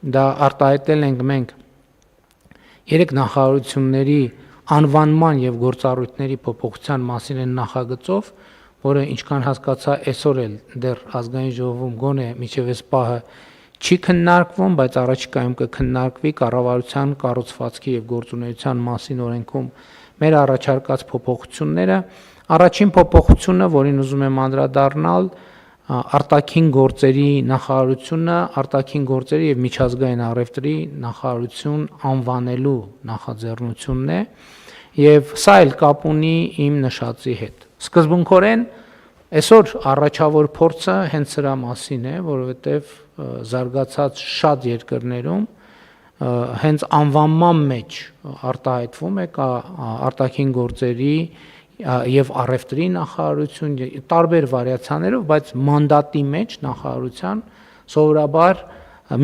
դա արտահայտել ենք մենք 3 նախարարությունների անվանման եւ գործառույթների փոփոխության մասին են նախագծով, որը ինչքան հասկացա այսօր էլ դեռ ազգային ժողովում գոնե միջև այս պահը չի քննարկվում, բայց առաջիկայում կքննարկվի կառավարության կառուցվածքի եւ գործունեության մասին օրենքում մեր առաջարկած փոփոխությունները։ Առաջին փոփոխությունը, որին ուզում եմ անդրադառնալ, արտաքին գործերի նախարարությունը արտաքին գործերի եւ միջազգային առևտրի նախարարություն անվանելու նախաձեռնությունն է եւ սա էլ կապ ունի իմ նշածի հետ։ Սկզբունքորեն այսօր առաջավոր փորձը հենց սրա մասին է, որովհետեւ զարգացած շատ երկրներում հենց անվանման մեջ արտահայտվում է կա արտաքին գործերի եւ առևտրի նախարարություն տարբեր վարիացիաներով, բայց մանդատի մեջ նախարարության սովորաբար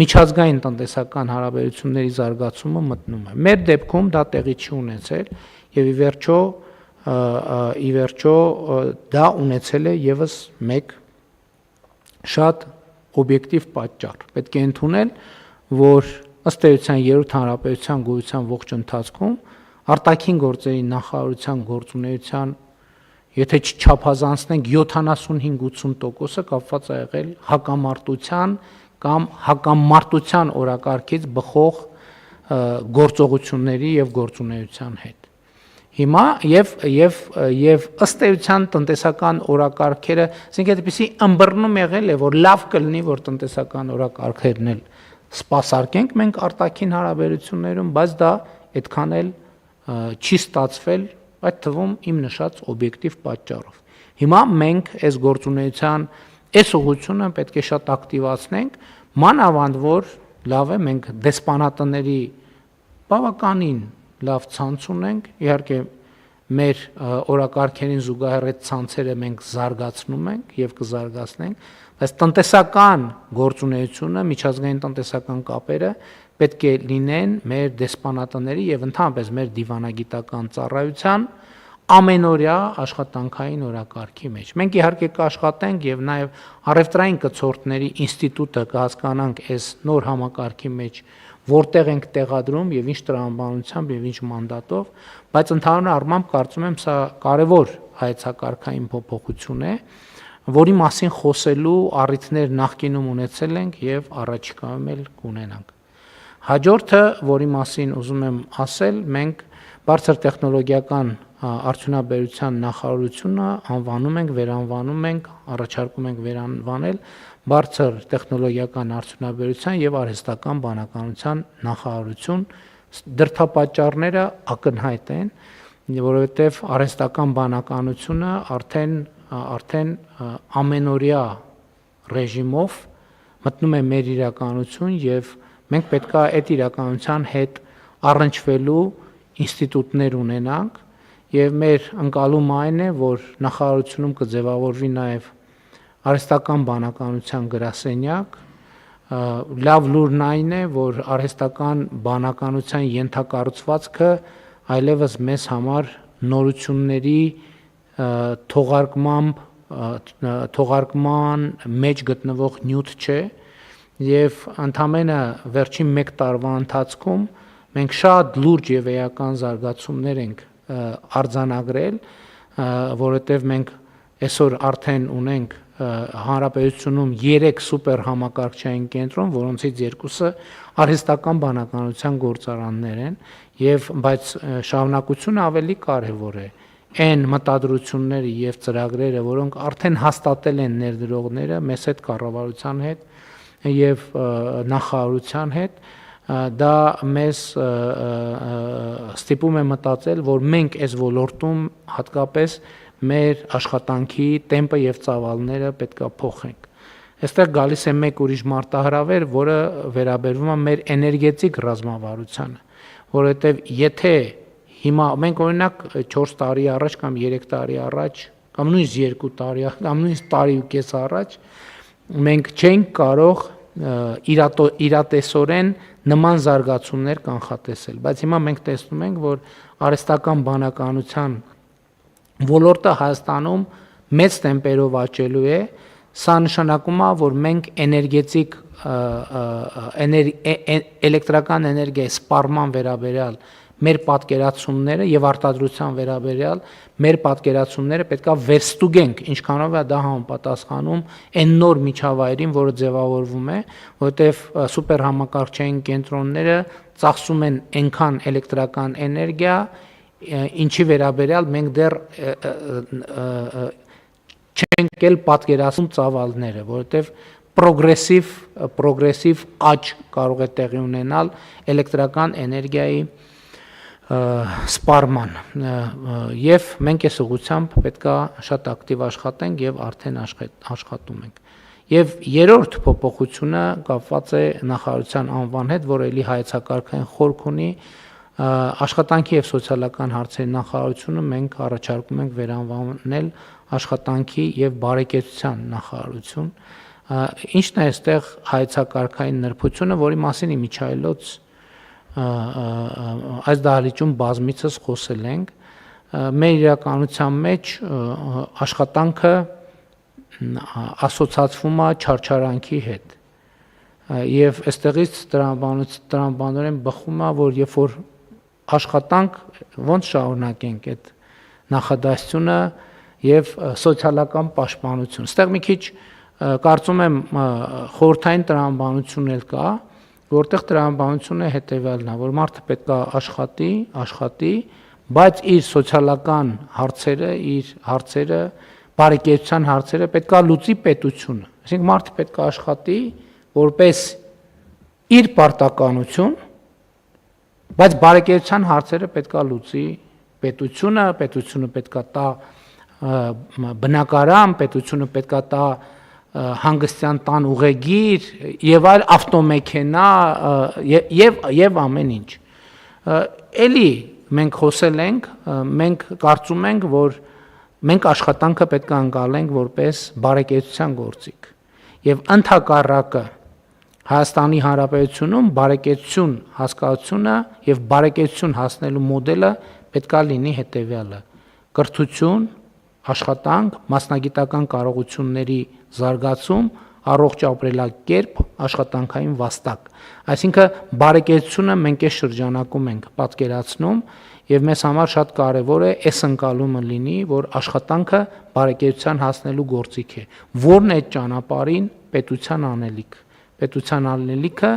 միջազգային տնտեսական հարաբերությունների զարգացումը մտնում է։ Մեր դեպքում դա տեղի չի ունեցել եւ ի վերջո դա ունեցել է եւս մեկ շատ օբյեկտիվ պատճառ։ Պետք է ընդունել, որ ըստ էության երրորդ հանրապետության գոյության ողջ ընթացքում արտաքին գործերի նախարարության գործունեության եթե չչափազանցնենք 75-80%-ը կապված է եղել հակամարտության կամ հակամարտության օրակարգից բխող գործողությունների եւ գործունեության հետ։ Հիմա եւ ըստ էության տնտեսական օրակարգերը, ասենք այդպեսի ըմբռնում եղել է, որ լավ կլինի, որ տնտեսական օրակարգերն էլ սպասարկենք մենք արտաքին հարաբերություններում, բայց դա այդքան էլ չի ստացվել, այդ թվում իմ նշած օբյեկտիվ պատճառով։ Հիմա մենք այս գործունեության այս ուղղությունը պետք է շատ ակտիվացնենք, մանավանդ որ լավ է մենք դեսպանատների բավականին լավ ցանց ունենք, իհարկե մեր օրակարգերին զուգահեռ այդ ցանցերը մենք զարգացնում ենք եւ կզարգացնենք, բայց տնտեսական գործունեությունը, միջազգային տնտեսական կապերը պետք է լինեն մեր դեսպանատների եւ ընդհանրապես մեր դիվանագիտական ծառայության ամենօրյա աշխատանքային օրակարգի մեջ։ Մենք իհարկե կաշխատենք եւ նաեւ առևտրային կցորդների ինստիտուտը կհասկանանք այս նոր համակարգի մեջ, որտեղ ենք տեղադրում եւ ինչ տրամաբանությամբ եւ ինչ մանդատով, բայց ընդհանուր առմամբ կարծում եմ սա կարեւոր հայեցակարգային փոփոխություն է, որի մասին խոսելու առիթներ նախկինում ունեցել ենք եւ առաջիկայում էլ կունենանք։ Հաջորդը, որի մասին ուզում եմ ասել, մենք բարձր տեխնոլոգիական արդյունաբերության նախարարությունը անվանում ենք, վերանվանում ենք, առաջարկում ենք վերանվանել բարձր տեխնոլոգիական արդյունաբերության եւ արհեստական բանականության նախարարություն։ Դրդապատճառները ակնհայտ են, որովհետեւ արհեստական բանականությունը արդեն ամենօրյա ռեժիմով մտնում է մեր իրականություն եւ մենք պետք է այդ իրականության հետ առնչվելու ինստիտուտներ ունենանք եւ մեր ընկալումը այն է, որ նախարարությունում կձևավորվի նաեւ արհեստական բանականության գրասենյակ, լավ լուրն այն է, որ արհեստական բանականության ենթակառուցվածքը այլևս մեզ համար նորությունների թողարկման մեջ գտնվող նյութ չէ եւ ընդամենը վերջին 1 տարվա ընթացքում մենք շատ լուրջ եւ էական զարգացումներ ենք արձանագրել, որովհետեւ մենք այսօր արդեն ունենք հանրապետությունում 3 սուպեր համակարգչային կենտրոն, որոնցից 2-ը արհեստական բանականության գործարաններ են բայց շարունակությունը ավելի կարեւոր է։ Այն մտադրությունները եւ ծրագրերը, որոնք արդեն հաստատել են ներդրողները մեզ հետ կառավարության հետ եւ նախարարության հետ, դա մեզ ստիպում է մտածել, որ մենք այս ոլորտում հատկապես մեր աշխատանքի տեմպը եւ ծավալները պետք է փոխենք։ Այստեղ գալիս է մեկ ուրիշ մարտահրավեր, որը վերաբերվում է մեր էներգետիկ ռազմավարությանը, որովհետեւ եթե հիմա մենք օրինակ 4 տարի առաջ կամ 3 տարի առաջ կամ նույնիսկ 2 տարի կամ նույնիսկ տարի ու կես առաջ մենք չենք կարող իրատեսորեն նման զարգացումներ կանխատեսել, բայց հիմա մենք տեսնում ենք, որ արհեստական բանականության ոլորտը Հայաստանում մեծ տեմպերով աճելու է, սա նշանակում է, որ մենք էներգետիկ էլեկտրական էներգիայի սպառման վերաբերյալ մեր պատկերացումները եւ արտադրության վերաբերյալ մեր պատկերացումները պետքա վերստուգենք, ինչքանով է դա համապատասխանում այն նոր միջավայրին, որը ձևավորվում է, որովհետեւ սուպեր համակարգչային կենտրոնները ծախսում են այնքան էլեկտրական էներգիա, ինչի վերաբերյալ մենք դեռ չենք էլ պատկերացնում ծավալները, որովհետեւ պրոգրեսիվ աճ կարող է տեղի ունենալ էլեկտրական էներգիայի սպառման եւ մենք այս ուղղությամբ պետքա շատ ակտիվ աշխատենք եւ արդեն աշխատում ենք։ Եվ երրորդ փոփոխությունը կապված է նախարարության անվան հետ, որը էլի հայեցակարգային խորք ունի, աշխատանքի եւ սոցիալական հարցերի նախարարությունը մենք առաջարկում ենք վերանվանել աշխատանքի եւ բարեկեցության նախարարություն։ Ինչն է այստեղ հայեցակարգային նրբությունը, որի մասին իմիջայլոց այս դահլիճում բազմիցս խոսել ենք, մեր իրականության մեջ աշխատանքը ասոցացվում է չարչարանքի հետ եւ այստեղից տրամաբանորեն բխում է, որ երբ որ աշխատանք ոնց շարունակենք այդ նախադասությունը եւ սոցիալական պաշտպանություն։ Այստեղ մի քիչ կարծում եմ խորհրդային տրամաբանություն էլ կա, որտեղ տրամաբանությունը հետեւյալն է, որ մարդը պետք է աշխատի, բայց իր սոցիալական հարցերը, իր հարցերը, բարեկեցության հարցերը պետք է լուծի պետությունը։ Այսինքն մարդը պետք է աշխատի որպես իր պարտականություն, բայց բարեկեցության հարցերը պետք է լուծի պետությունը պետք է տա բնակարան, պետությունը պետք է տա հանգստյան տան ուղեգիր եւ այլ ավտոմեքենա եւ ամեն ինչ։ Էլի մենք խոսել ենք, մենք կարծում ենք, որ մենք աշխատանքը պետք է անցալենք որպես բարեկեցության գործիք եւ ընդհակառակը Հայաստանի Հանրապետությունում բարեկեցություն հասկացությունը եւ բարեկեցություն հասնելու մոդելը պետք է լինի հետեւյալը. կրթություն, աշխատանք, մասնագիտական կարողությունների զարգացում, առողջ ապրելակերպ, աշխատանքային վաստակ։ Այսինքն բարեկեցությունը մենք այս շրջանակում ենք պատկերացնում եւ մեզ համար շատ կարեւոր է այս ընկալումը լինի, որ աշխատանքը բարեկեցության հասնելու գործիք է։ Որն է այդ ճանապարհին պետության անելիք։ Պետության անելիքը,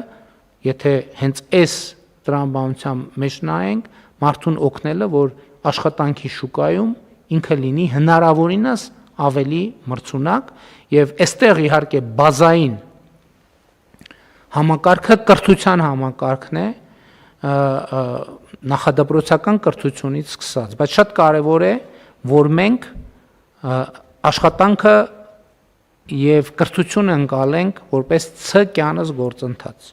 եթե հենց այս տրամաբանության մեջ նայենք, մարդուն օգնելը, որ աշխատանքի շուկայում ինքը լինի հնարավորինս ավելի մրցունակ եւ այստեղ իհարկե բազային համակարգը կրթության համակարգն է, նախադպրոցական կրթությունից սկսած, բայց շատ կարեւոր է, որ մենք աշխատանքը եւ կրթությունը ընկալենք որպես ցկյանս գործընթաց։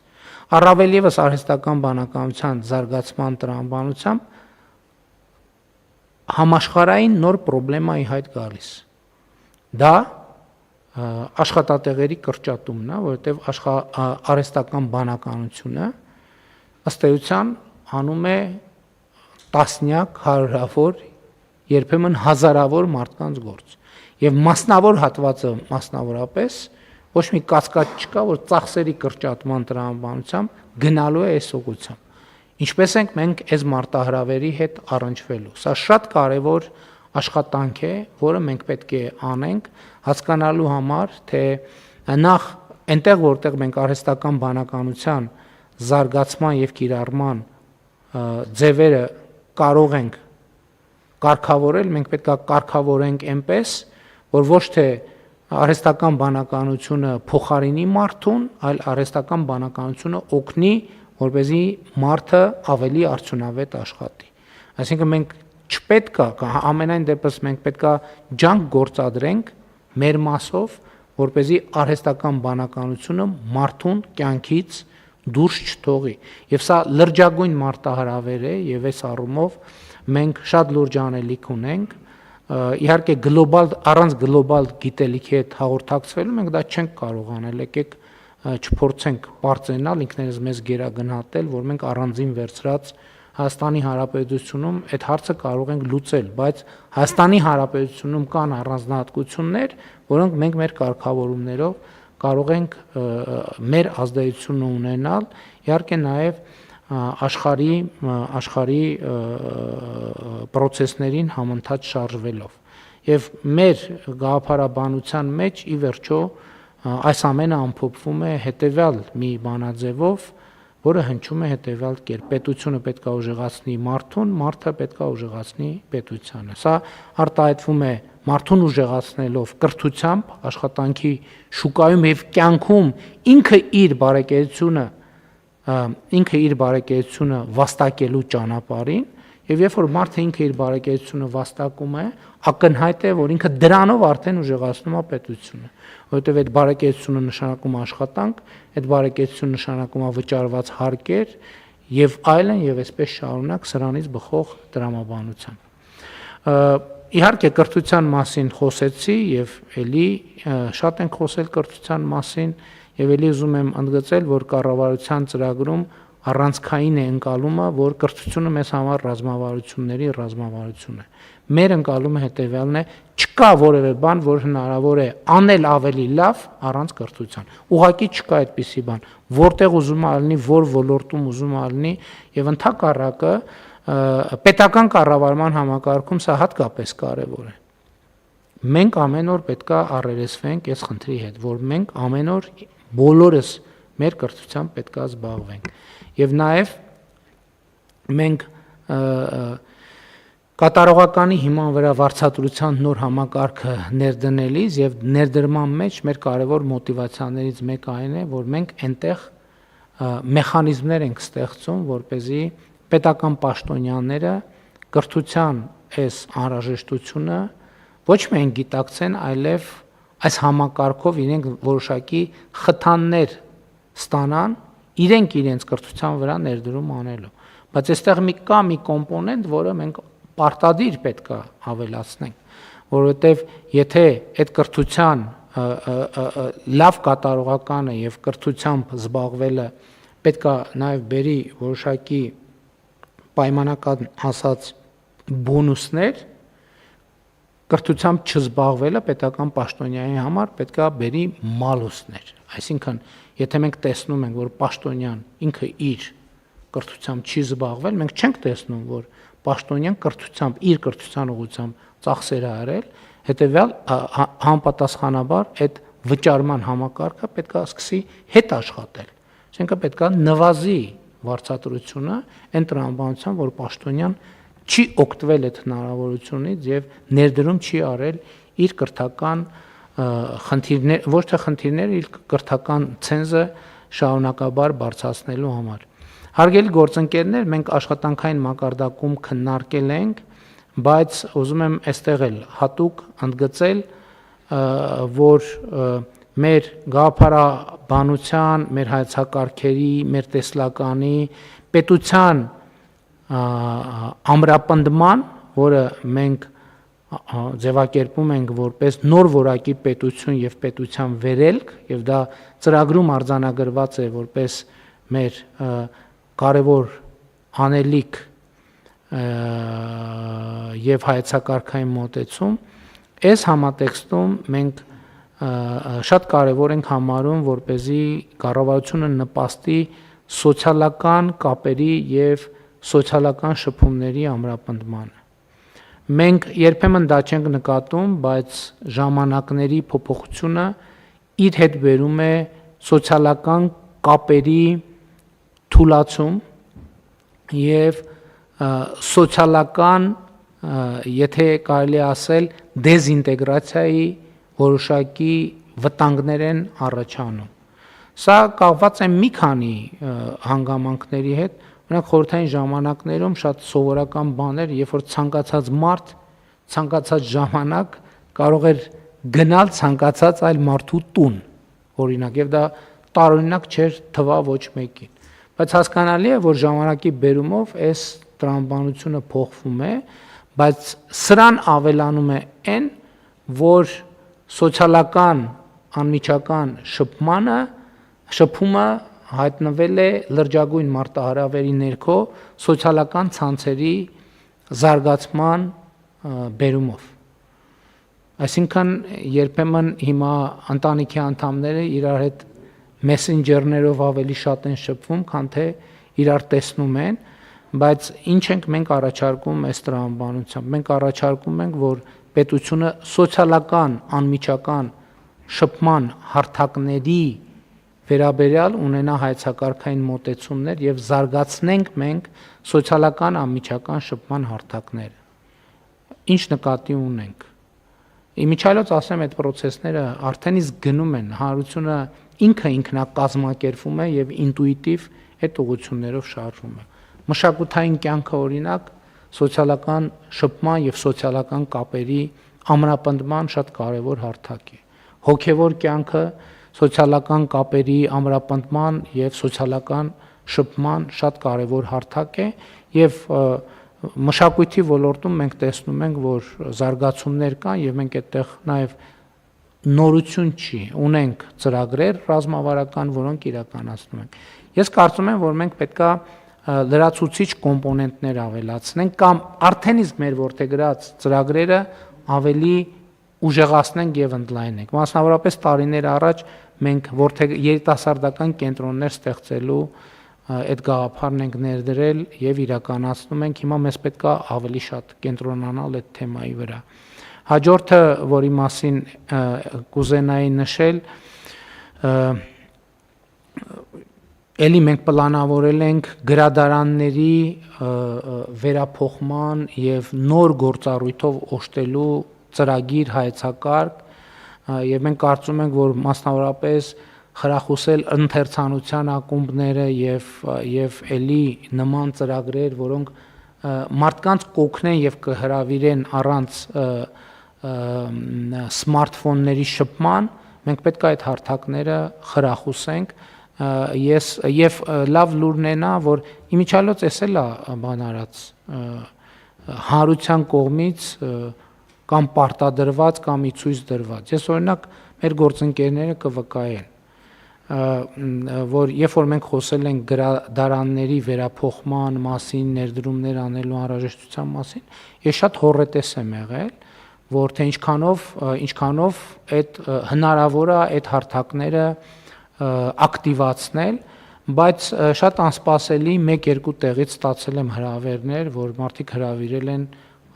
Առավել եւս արհեստական բանականության զարգացման տրամաբանությամբ համաշխարհային նոր պրոբլեմայի հայտ գալիս։ Դա աշխատատեղերի կրճատումն է, որովհետեւ արհեստական բանականությունը ըստ էության անում է տասնյակ, հարյուրավոր, երբեմն հազարավոր մարդկանց գործ։ Եվ մասնավոր հատվածը մասնավորապես ոչ մի կասկած չկա, որ ծախսերի կրճատման տրամաբանությամբ գնալու է այս ուղղությամբ։ Ինչպես ենք մենք այս մարտահրավերի հետ առնչվելու։ Սա շատ կարևոր աշխատանք է, որը մենք պետք է անենք, հասկանալու համար, թե նախ այնտեղ, որտեղ մենք արհեստական բանականության զարգացման եւ կիրառման ձևերը կարող ենք կարգավորել, մենք պետք է կարգավորենք այնպես, որ ոչ թե արհեստական բանականությունը փոխարինի մարդուն, այլ արհեստական բանականությունը օգնի, որպեսզի մարդը ավելի արդյունավետ աշխատի։ Այսինքն մենք չպետք է, ամենայն դեպս մենք պետք է ջանք գործադրենք մեր մասով, որպեսզի արհեստական բանականությունը մարդուն կյանքից դուրս չթողի։ Եվ սա լրջագույն մարտահրավեր է եւ այս առումով մենք շատ լուրջ անելիք ունենք։ Իհարկե առանց գլոբալ գիտելիքի հետ հաղորդակցվելու մենք դա չենք կարող անել, եկեք չփորձենք բարձրանալ ինքներս մեզ գերագնահատել, որ մենք առանձին վերցրած Հայաստանի Հանրապետությունում այդ հարցը կարող ենք լուծել, բայց Հայաստանի Հանրապետությունում կան առանձնահատկություններ, որոնք մենք մեր կարգավորումներով կարող ենք մեր ազդեցությունը ունենալ, իհարկե նաև աշխարհի process-ներին համընթաց շարժվելով։ Եվ մեր գաղափարաբանության մեջ ի վերջո այս ամենը ամփոփվում է հետևյալ մի բանաձևով, որը հնչում է հետևյալ կերպ. պետությունը պետք է ուժեղացնի մարդուն, մարդը պետք է ուժեղացնի պետությանը։ Սա արտահայտվում է մարդուն ուժեղացնելով կրթությամբ, աշխատանքի շուկայում եւ կյանքում ինքը իր բարեկեցությունը վաստակելու ճանապարհին, եւ երբ որ մարդը ինքը իր բարեկեցությունը վաստակում է, ակնհայտ է, որ ինքը դրանով արդեն ուժեղացնում է պետությունը, որովհետեւ այդ բարեկեցությունը նշանակում է աշխատանք, այդ բարեկեցությունը նշանակում է վճարված հարկեր եւ այլն, եւ այսպես շարունակ սրանից բխող տրամաբանությամբ։ Իհարկե կրթության մասին խոսեցի եւ ելի շատ ենք խոսել կրթության մասին եւ ելի ուզում եմ ընդգծել, որ կառավարության ծրագրում առանցքային է ընկալումը, որ կրթությունը մեզ համար ռազմավարությունների ռազմավարություն է։ Մեր ընկալումը հետեւյալն է. չկա որևէ բան, որ հնարավոր է անել ավելի լավ առանց կրթության։ Ուղղակի չկա այդպիսի բան, որտեղ ուզում է լինի, որ ոլորտում ուզում է լինի եւ ընդհակառակը պետական կառավարման համակարգում սա հատկապես կարևոր է։ Մենք ամեն օր պետք է առերեսվենք այս խնդրի հետ, որ մենք ամեն օր բոլորս մեր կրթությամբ պետք է զբաղվենք։ Եվ նաև մենք կատարողականի հիման վրա վարձատրության նոր համակարգը ներդնելիս եւ ներդրման մեջ մեր կարևոր մոտիվացիաներից մեկը այն է, որ մենք այնտեղ մեխանիզմներ ենք ստեղծում, որպեսզի պետական պաշտոնյաները կրթության այս անհրաժեշտությունը ոչ միայն գիտակցեն, այլև այս համակարգով իրենք որոշակի խթաններ ստանան իրենց կրթության վրա ներդրում անելու։ Բայց այստեղ մի կոմպոնենտ, որը մենք պարտադիր պետք է ավելացնենք, որովհետև եթե այդ կրթության լավ կատարողականը եւ կրթությամբ զբաղվելը պետք է նաեւ բերի որոշակի պայմանական ասած բոնուսներ, կրթությամբ չզբաղվելը պետական պաշտոնյայի համար պետք է բերի մալուսներ։ Այսինքն, եթե մենք տեսնում ենք, որ պաշտոնյան ինքը իր կրթությամբ չի զբաղվել, մենք չենք տեսնում, որ պաշտոնյան կրթությամբ իր կրթության ուղղությամբ ծախսեր է արել, հետեւյալ համապատասխանաբար այդ վճարման համակարգը պետք է սկսի հետ աշխատել։ Այսինքն պետք է նվազի վարձատրությունը այն տրամաբանությամբ, որ պաշտոնյան չի օգտվել այդ հնարավորությունից եւ ներդրում չի արել իր կրթական խնդիրներ, ոչ թե խնդիրները, իր կրթական ցենզը շարունակաբար բարձրացնելու համար։ Հարգելի գործընկերներ, մենք աշխատանքային մակարդակում քննարկել ենք, բայց ուզում եմ այստեղ էլ հատուկ ընդգծել, որ մեր գաղափարաբանության, մեր հայեցակարգերի, մեր տեսլականի, պետության ամրապնդման, որը մենք ձևակերպում ենք որպես նոր որակի պետություն եւ պետության վերելք, եւ դա ծրագրում արձանագրված է որպես մեր կարևոր անելիք եւ հայեցակարգային մոտեցում, այս համատեքստում մենք շատ կարևոր ենք համարում, որպեսզի կառավարությունը նպաստի սոցիալական կապերի եւ սոցիալական շփումների ամրապնդմանը։ Մենք երբեմն դա չենք նկատում, բայց ժամանակների փոփոխությունը իր հետ բերում է սոցիալական կապերի թուլացում եւ սոցիալական, եթե կարելի ասել, դեզինտեգրացիայի որոշակի վտանգներ են առաջանում։ Սա կապված է մի քանի հանգամանքների հետ, օրինակ խորհրդային ժամանակներում շատ սովորական բաներ, երբ որ ցանկացած մարդ, ցանկացած ժամանակ կարող էր գնալ ցանկացած այլ մարդու տուն, օրինակ, եւ դա տարօրինակ չէր թվա ոչ մեկին։ Բայց հասկանալի է, որ ժամանակի բերումով այս տրամաբանությունը փոխվում է, բայց սրան ավելանում է այն, որ սոցիալական անմիջական շփումը հայտնվել է լրջագույն մարտահրավերի ներքո սոցիալական ցանցերի զարգացման բերումով։ Այսինքն երբեմն հիմա ընտանիքի անդամները իրար հետ մեսենջերներով ավելի շատ են շփվում, քան թե իրար տեսնում են, բայց ինչ ենք մենք առաջարկում այս տրամաբանությամբ։ Մենք առաջարկում ենք, որ պետությունը սոցիալական անմիջական շփման հարթակների վերաբերյալ ունենա հայեցակարգային մոտեցումներ եւ զարգացնենք մենք սոցիալական անմիջական շփման հարթակները։ Ինչ նկատի ունենք։ Իմիջիալոց ասեմ, այդ process-ները արդեն իսկ գնում են, հանրությունը ինքը ինքնակազմակերպվում է եւ ինտուիտիվ այդ ուղղություններով շարժվում է։ Մշակութային կյանքը օրինակ սոցիալական շփման եւ սոցիալական կապերի ամրապնդման շատ կարեւոր հարթակ է։ Հոգեվոր կյանքը սոցիալական կապերի ամրապնդման եւ սոցիալական շփման շատ կարեւոր հարթակ է եւ մշակույթի ոլորտում մենք տեսնում ենք, որ զարգացումներ կան եւ մենք այդտեղ նաեւ նորություն չի, ունենք ծրագրեր ռազմավարական, որոնք իրականացնում ենք։ Ես կարծում եմ, որ մենք պետքա լրացուցիչ կոմպոնենտներ ավելացնենք կամ արդեն իսկ մեր որդեգրած ծրագրերը ավելի ուժեղացնենք եւ ընդլայնենք։ Մասնավորապես տարիներ առաջ մենք երիտասարդական կենտրոններ ստեղծելու այդ գաղափարն ենք ներդրել եւ իրականացնում ենք։ Հիմա մեզ պետքա ավելի շատ կենտրոնանալ այդ թեմայի վրա։ Հաջորդը, որի մասին կուզենայի նշել, էլի մենք պլանավորել ենք գրադարանների վերափոխման եւ նոր գործառույթով օժտելու ծրագիր հայեցակարգ եւ մենք կարծում ենք, որ մասնավորապես խրախուսել ընթերցանության ակումբները եւ էլի նման ծրագրեր, որոնք մարդկանց կօգնեն եւ կհրավիրեն առանց սմարթֆոնների շփման, մենք պետք է այդ հարթակները խրախուսենք։ Ես լավ լուրն է նա, որ իմիջիալոց էսել է բան արած հանրության կողմից կամ պարտադրված կամ ի ցույց դրված։ Ես օրինակ մեր գործընկերները կվկայեն, որ երբ որ մենք խոսել ենք գրադարանների վերափոխման մասին, ներդրումներ անելու անհրաժեշտության մասին, ես շատ հոռետես եմ եղել, որ թե ինչքանով այդ հնարավոր է այդ հարթակները ակտիվացնել, բայց շատ անսպասելի 1-2 տեղից ստացել եմ հրավերներ, որ մարդիկ հրավիրել են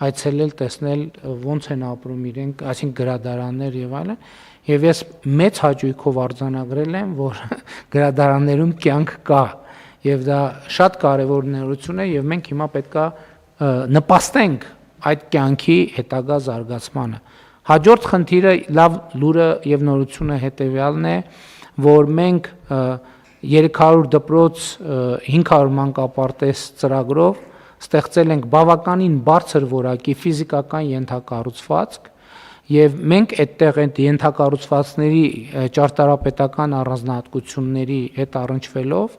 այցելել, տեսնել ոնց են ապրում իրենք, այսինքն գրադարաններ եւ այլն, եւ ես մեծ հաճույքով արձանագրել եմ, որ գրադարաններում կյանք կա եւ դա շատ կարեւոր նորություն է եւ մենք հիմա պետքա նպաստենք այդ կյանքի հետագա զարգացմանը։ Հաջորդ խնդիրը լավ լուրը եւ նորությունը հետեւյալն է, որ մենք 300 դպրոց 500 մանկապարտեզ ծրագրով ստեղծել ենք բավականին բարձր որակի ֆիզիկական ենթակառուցվածք եւ մենք այդտեղ այդ ենթակառուցվածքների ճարտարապետական առանձնահատկությունների հետ առնչվելով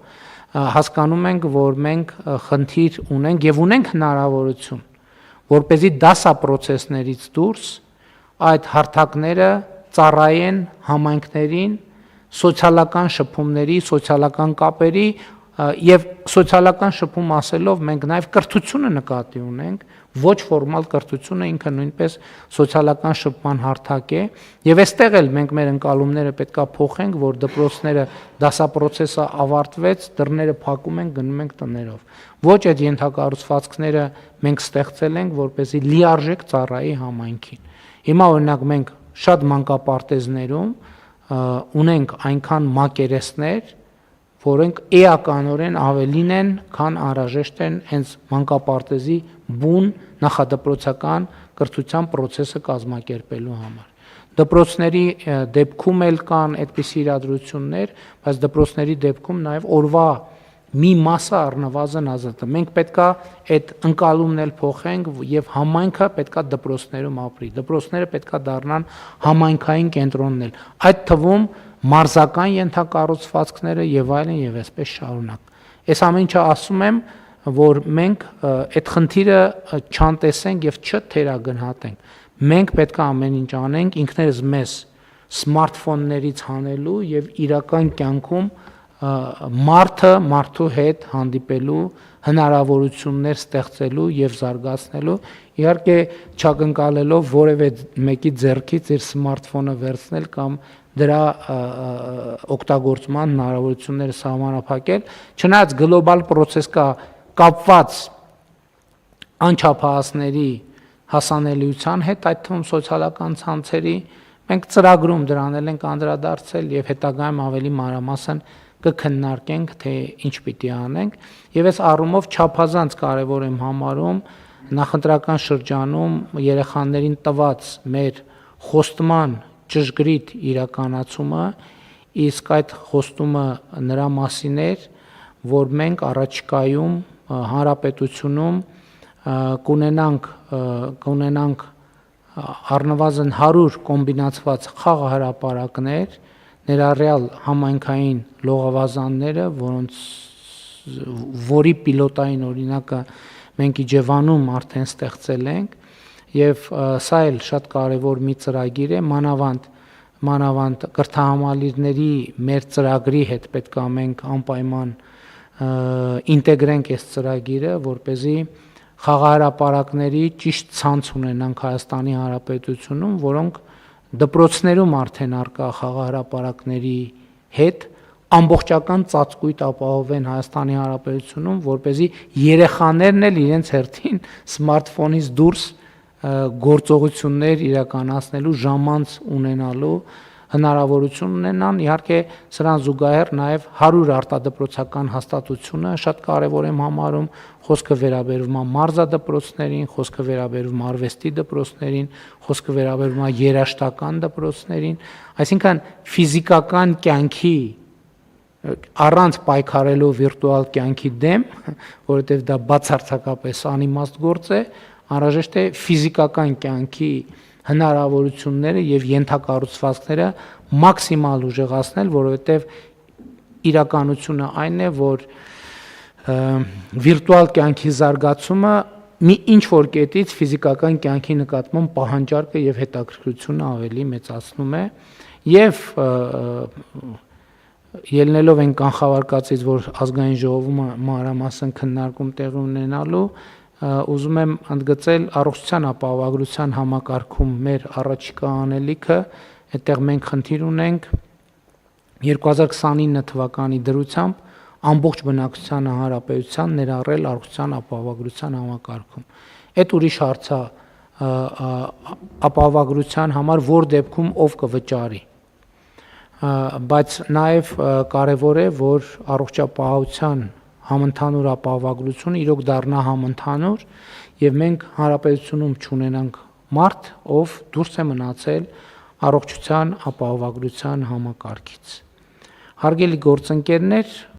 հասկանում ենք, որ մենք խնդիր ունենք եւ ունենք հնարավորություն, որպեսզի դասապրոցեսներից դուրս այդ հարթակները ծառայեն համայնքներին, սոցիալական շփումների, սոցիալական կապերի եւ սոցիալական շփում ասելով մենք նաեւ կրթությունը նկատի ունենք, ոչ ֆորմալ կրթությունը ինքը նույնպես սոցիալական շփման հարթակ է եւ այստեղ էլ մենք մեր ընկալումները պետքա փոխենք, որ դպրոցները դասապրոցեսը ավարտվեց, դռները փակում ենք, գնում ենք տներով։ Ոչ այդ ենթակառուցվածքները մենք ստեղծել ենք, որպեսզի լիարժեք ծառայի համայնքին։ Հիմա օրինակ մենք շատ մանկապարտեզներում ունենք այնքան մակերեսներ, որոնք էականորեն ավելին են, քան անհրաժեշտ են հենց մանկապարտեզի բուն նախադպրոցական կրթության process-ը կազմակերպելու համար։ Դպրոցների դեպքում էլ կան այդպիսի իրադրություններ, բայց դպրոցների դեպքում նաև օրվա մի մասը առնվազն ազատ է։ Մենք պետքա այդ ընկալումն էլ փոխենք եւ համայնքը պետքա դպրոցներում ապրի։ Դպրոցները պետքա դառնան համայնքային կենտրոններ։ Այդ թվում մարզական ենթակառուցվածքները եւ այլն եւ այսպես շարունակ։ Այս ամեն ինչը ասում եմ, որ մենք այդ խնդիրը չանտեսենք եւ չթերագնահատենք։ Մենք պետք է ամեն ինչ անենք ինքներս մեզ սմարթֆոններից հանելու եւ իրական կյանքում մարդու հետ հանդիպելու հնարավորություններ ստեղծելու եւ զարգացնելու, իհարկե չակնկալելով որևէ մեկի ձեռքից իր սմարթֆոնը վերցնել կամ դրա օգտագործման հնարավորությունները սահմանափակել, չնայած գլոբալ process կա կապված անչափահասների հասանելիության հետ, այդ թվում սոցիալական ցանցերի, մենք ծրագրում դրան ենք անդրադարձել եւ հետագայում ավելի մանրամասն կքննարկենք, թե ինչ պիտի անենք, եւ այս առումով չափազանց կարեւոր եմ համարում նախընտրական շրջանում երեխաներին տված մեր խոստման ճշգրիտ իրականացումը, իսկ այդ խոստումը նրա մասին էր, որ մենք առաջիկայում հանրապետությունում կունենանք առնվազն 100 կոմբինացված խաղահրապարակներ, ներառյալ համայնքային լողավազանները, որի պիլոտային օրինակը մենք Իջևանում արդեն ստեղծել ենք, եւ սա էլ շատ կարեւոր մի ծրագիր է, մանավանդ կրթահամալիրների մեր ծրագրի հետ պետք է մենք անպայման ինտեգրենք այս ծրագիրը, որպեսզի խաղահրապարակների ճիշտ ցանց ունենանք Հայաստանի Հանրապետությունում, որոնք դպրոցներում արդեն արկա խաղահրապարակների հետ ամբողջական ծածկույթ ապահովեն Հայաստանի Հանրապետությունում, որպեսզի երեխաներն էլ իրենց հերթին սմարթֆոնից դուրս գործողություններ իրականացնելու ժամանց ունենալու հնարավորություն ունենան, իհարկե սրան զուգահեռ նաև 100 արտադպրոցական հաստատությունը շատ կարևոր եմ համարում, խոսքը վերաբերում է մարզադպրոցներին, խոսքը վերաբերում է արվեստի դպրոցներին, խոսքը վերաբերում է երաժշտական դպրոցներին, այսինքն ֆիզիկական կյանքի առանց պայքարելու վիրտուալ կյանքի դեմ, որովհետև դա բացարձակապես անիմաստ գործ է, անհրաժեշտ է ֆիզիկական կյանքի հնարավորությունները եւ ենթակառուցվածքները մաքսիմալ ուժեղացնել, որովհետեւ իրականությունը այն է, որ վիրտուալ կյանքի զարգացումը մի ինչ որ կետից ֆիզիկական կյանքի նկատմամբ պահանջարկը եւ հետաքրքրությունը ավելի մեծացնում է եւ ելնելով այն կանխավարկածից, որ ազգային ժողովումը մանրամասն քննարկում տեղի ունենալու, ուզում եմ ընդգծել առողջության ապահովագրության համակարգում մեր առաջիկա անելիքը, այդտեղ մենք խնդիր ունենք 2029 թվականի դրությամբ ամբողջ բնակչության հանրապետության ներառել առողջության ապահովագրության համակարգում։ Այդ ուրիշ հարց է ապահովագրության համար որ դեպքում ով կվճարի։ Բայց նաև կարևոր է, որ առողջապահության համընդհանուր ապահովագրությունը իրոք դառնա համընդհանուր եւ մենք հանրապետությունում չունենանք մարդ, ով դուրս է մնացել առողջության ապահովագրության համակարգից։ Հարգելի գործընկերներ,